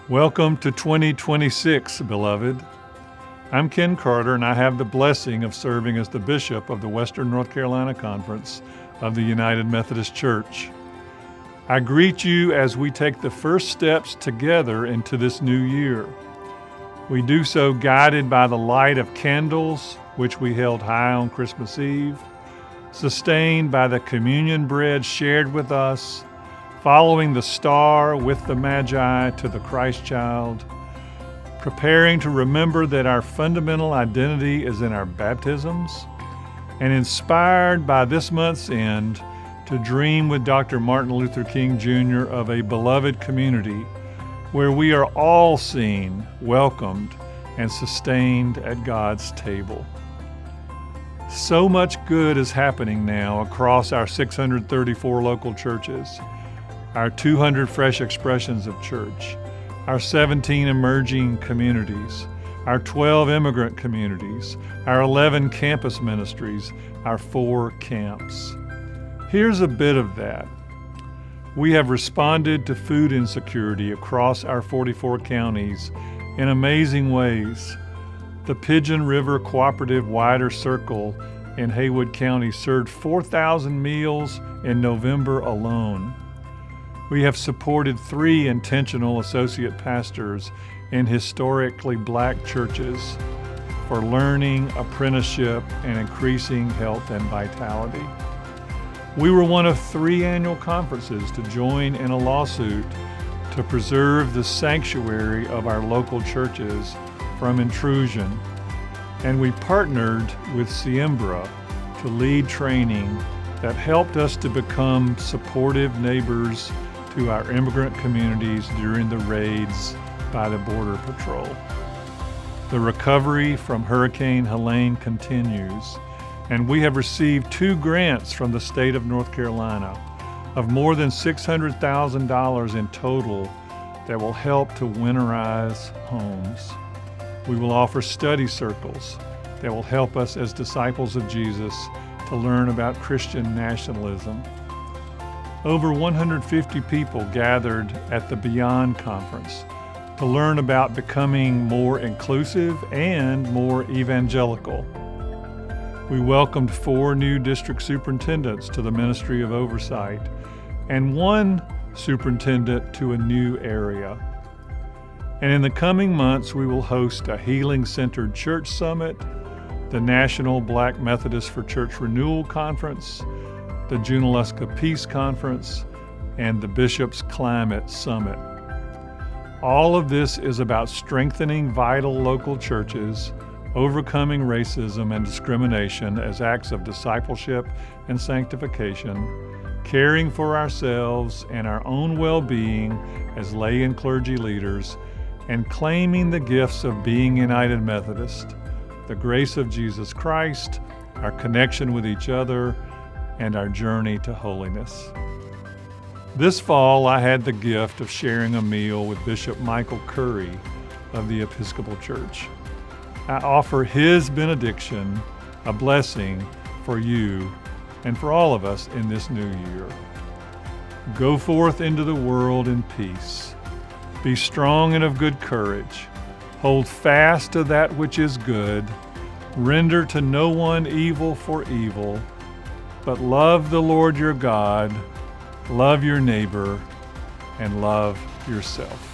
Welcome to 2026, beloved. I'm Ken Carter, and I have the blessing of serving as the bishop of the Western North Carolina Conference of the United Methodist Church. I greet you as we take the first steps together into this new year. We do so guided by the light of candles, which we held high on Christmas Eve, sustained by the communion bread shared with us, following the star with the Magi to the Christ child, preparing to remember that our fundamental identity is in our baptisms, and inspired by this month's end to dream with Dr. Martin Luther King Jr. of a beloved community where we are all seen, welcomed, and sustained at God's table. So much good is happening now across our 634 local churches, our 200 fresh expressions of church, our 17 emerging communities, our 12 immigrant communities, our 11 campus ministries, our 4 camps. Here's a bit of that. We have responded to food insecurity across our 44 counties in amazing ways. The Pigeon River Cooperative Wider Circle in Haywood County served 4,000 meals in November alone. We have supported 3 intentional associate pastors in historically black churches for learning, apprenticeship, and increasing health and vitality. We were one of 3 annual conferences to join in a lawsuit to preserve the sanctuary of our local churches from intrusion, and we partnered with Siembra to lead training that helped us to become supportive neighbors to our immigrant communities during the raids by the Border Patrol. The recovery from Hurricane Helene continues, and we have received 2 grants from the state of North Carolina of more than $600,000 in total that will help to winterize homes. We will offer study circles that will help us as disciples of Jesus to learn about Christian nationalism. Over 150 people gathered at the Beyond Conference to learn about becoming more inclusive and more evangelical. We welcomed 4 new district superintendents to the Ministry of Oversight and 1 superintendent to a new area. And in the coming months, we will host a Healing-Centered Church Summit, the National Black Methodist for Church Renewal Conference, the Junaluska Peace Conference, and the Bishop's Climate Summit. All of this is about strengthening vital local churches, overcoming racism and discrimination as acts of discipleship and sanctification, caring for ourselves and our own well-being as lay and clergy leaders, and claiming the gifts of being United Methodist, the grace of Jesus Christ, our connection with each other, and our journey to holiness. This fall, I had the gift of sharing a meal with Bishop Michael Curry of the Episcopal Church. I offer his benediction, a blessing for you and for all of us in this new year. Go forth into the world in peace. Be strong and of good courage. Hold fast to that which is good. Render to no one evil for evil, but love the Lord your God, love your neighbor, and love yourself.